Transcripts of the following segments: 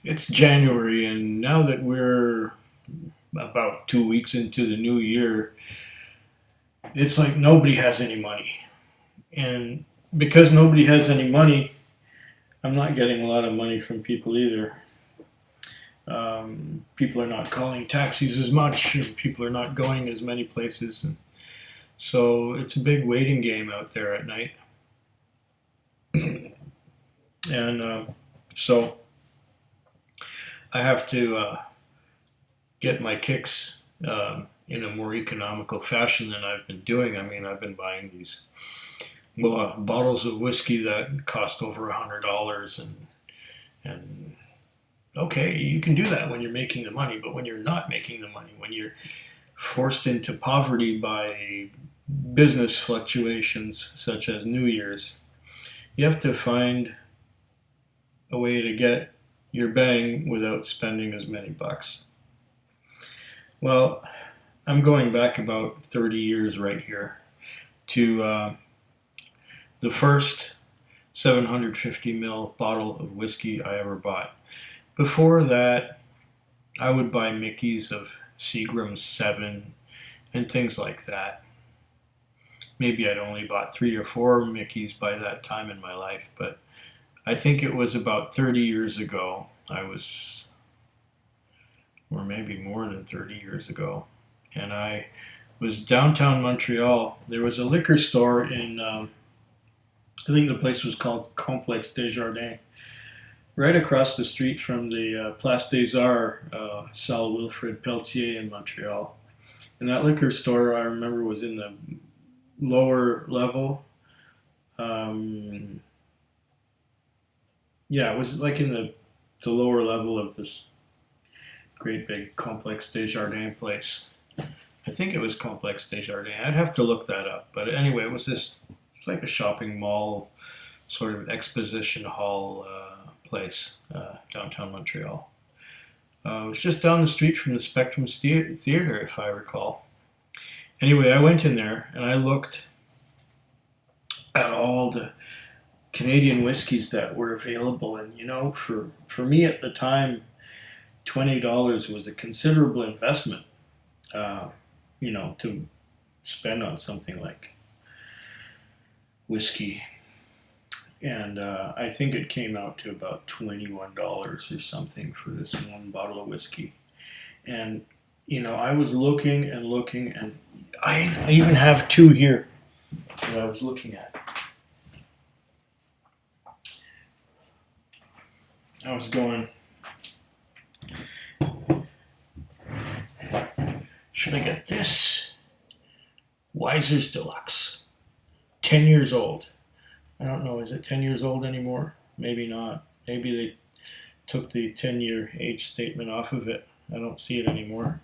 It's January, and now that we're about 2 weeks into the new year, it's like nobody has any money. And because nobody has any money, I'm not getting a lot of money from people either. People are not calling taxis as much, and people are not going as many places. And so it's a big waiting game out there at night. And so I have to get my kicks in a more economical fashion than I've been doing. I mean, I've been buying these bottles of whiskey that cost over $100, and okay, you can do that when you're making the money, but when you're not making the money, when you're forced into poverty by business fluctuations such as New Year's, you have to find a way to get your bang without spending as many bucks. Well, I'm going back about 30 years right here to the first 750 ml bottle of whiskey I ever bought. Before that, I would buy Mickey's of Seagram's 7 and things like that. Maybe I'd only bought 3 or 4 Mickey's by that time in my life, but I think it was about 30 years ago. Or maybe more than 30 years ago, and I was downtown Montreal. There was a liquor store in, I think the place was called Complex Desjardins, right across the street from the Place des Arts, Salle Wilfrid Pelletier in Montreal. And that liquor store, I remember, was in the lower level. Yeah, it was like in the lower level of this great big Complex Desjardins place. I think it was Complex Desjardins. I'd have to look that up. But anyway, it's like a shopping mall, sort of exposition hall place, downtown Montreal. It was just down the street from the Spectrum Theater, if I recall. Anyway, I went in there and I looked at all the Canadian whiskeys that were available. And, for me at the time, $20 was a considerable investment, to spend on something like whiskey. And I think it came out to about $21 or something for this one bottle of whiskey. And, I was looking and looking, and I even have two here that I was looking at. I was going, should I get this? Wiser's Deluxe. 10 years old. I don't know, is it 10 years old anymore? Maybe not. Maybe they took the 10-year age statement off of it. I don't see it anymore.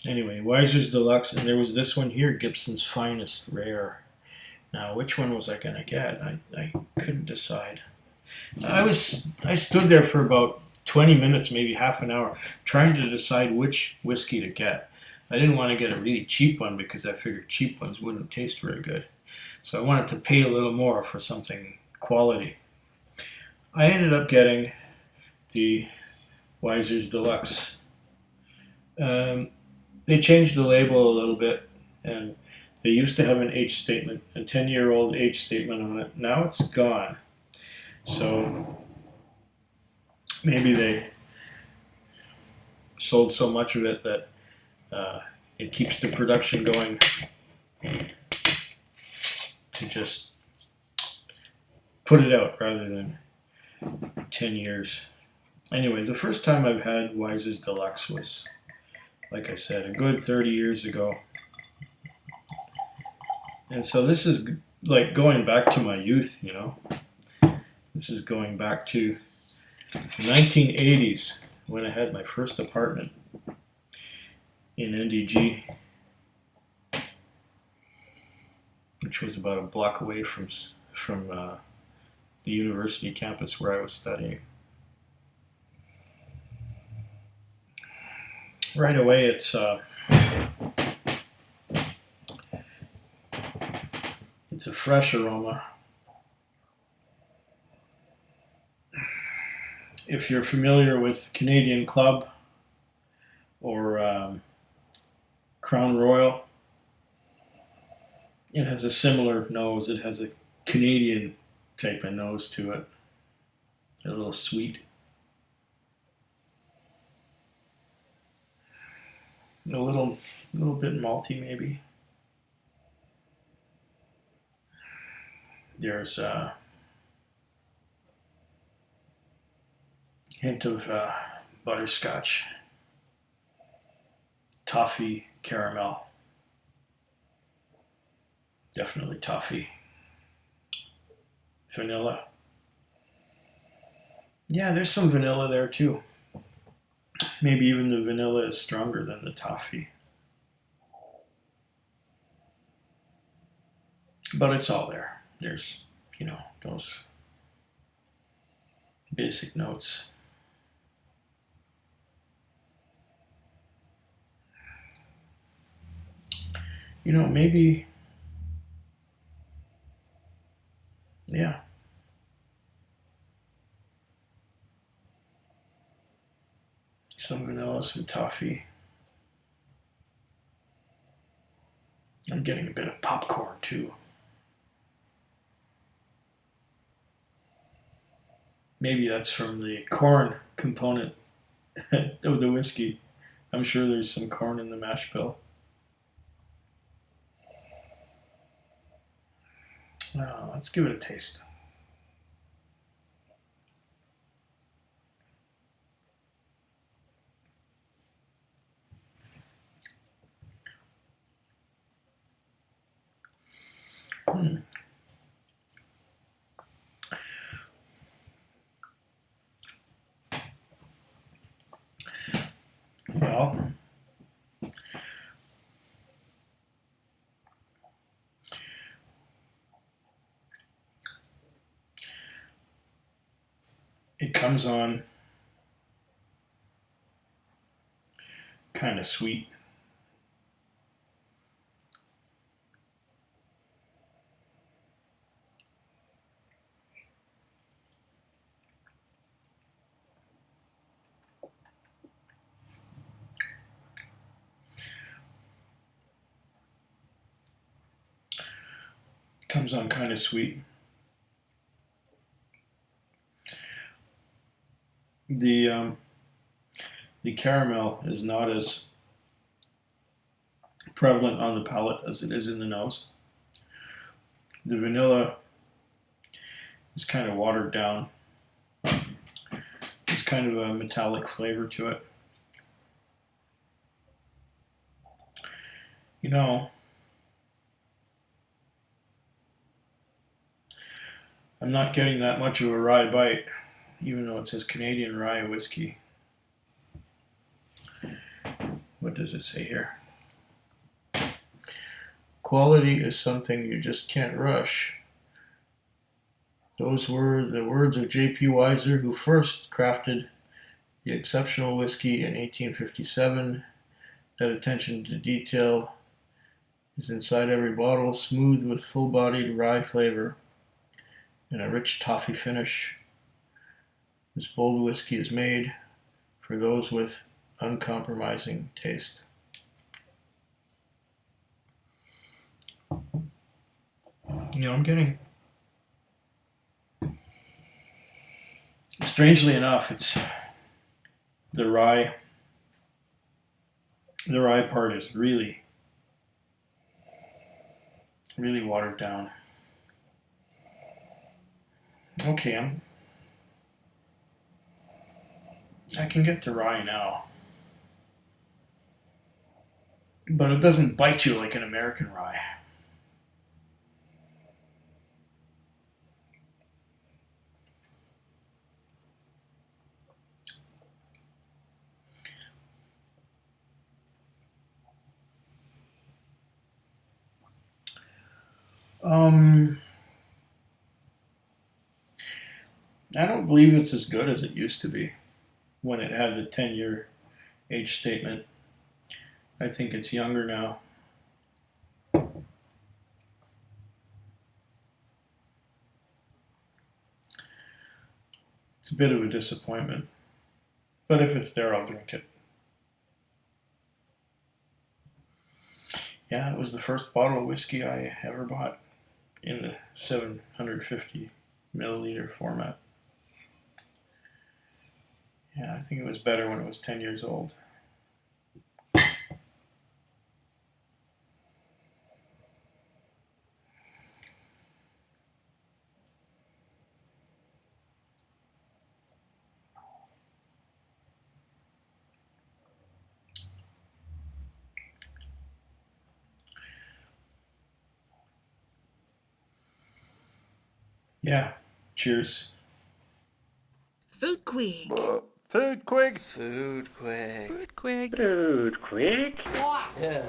Anyway, Wiser's Deluxe, and there was this one here, Gibson's Finest Rare. Now, which one was I going to get? I couldn't decide. I stood there for about 20 minutes, maybe half an hour, trying to decide which whiskey to get. I didn't want to get a really cheap one because I figured cheap ones wouldn't taste very good. So I wanted to pay a little more for something quality. I ended up getting the Wiser's Deluxe. They changed the label a little bit, and they used to have an age statement, a 10-year-old age statement on it. Now it's gone. So maybe they sold so much of it that it keeps the production going to just put it out rather than 10 years. Anyway, the first time I've had Wiser's Deluxe was, like I said, a good 30 years ago. And so this is like going back to my youth, This is going back to the 1980s when I had my first apartment in NDG, which was about a block away from the university campus where I was studying. Right away, it's a fresh aroma. if you're familiar with Canadian Club or Crown Royal, it has a similar nose. It has a Canadian type of nose to it. A little sweet. A little bit malty maybe. There's a hint of butterscotch, toffee, caramel. Definitely toffee. Vanilla. Yeah, there's some vanilla there too. Maybe even the vanilla is stronger than the toffee. But it's all there. There's, those basic notes. Maybe, yeah. Some vanilla, some toffee. I'm getting a bit of popcorn too. Maybe that's from the corn component of the whiskey. I'm sure there's some corn in the mash bill. Let's give it a taste. Well, it comes on kind of sweet. Comes on kind of sweet. The caramel is not as prevalent on the palate as it is in the nose. The vanilla is kind of watered down. It's kind of a metallic flavor to it. I'm not getting that much of a rye bite, even though it says Canadian rye whiskey. What does it say here? Quality is something you just can't rush. Those were the words of J.P. Weiser, who first crafted the exceptional whiskey in 1857. That attention to detail is inside every bottle, smooth with full-bodied rye flavor and a rich toffee finish. This bold whiskey is made for those with uncompromising taste. I'm getting, strangely enough, it's the rye part is really, really watered down. Okay, I can get the rye now. But it doesn't bite you like an American rye. I don't believe it's as good as it used to be when it had the 10-year age statement. I think it's younger now. It's a bit of a disappointment. But if it's there, I'll drink it. Yeah, it was the first bottle of whiskey I ever bought in the 750 milliliter format. Yeah, I think it was better when it was 10 years old. Yeah, cheers. Food Quig. Food quick. Food quick. Food Quig. Food quick. Yeah.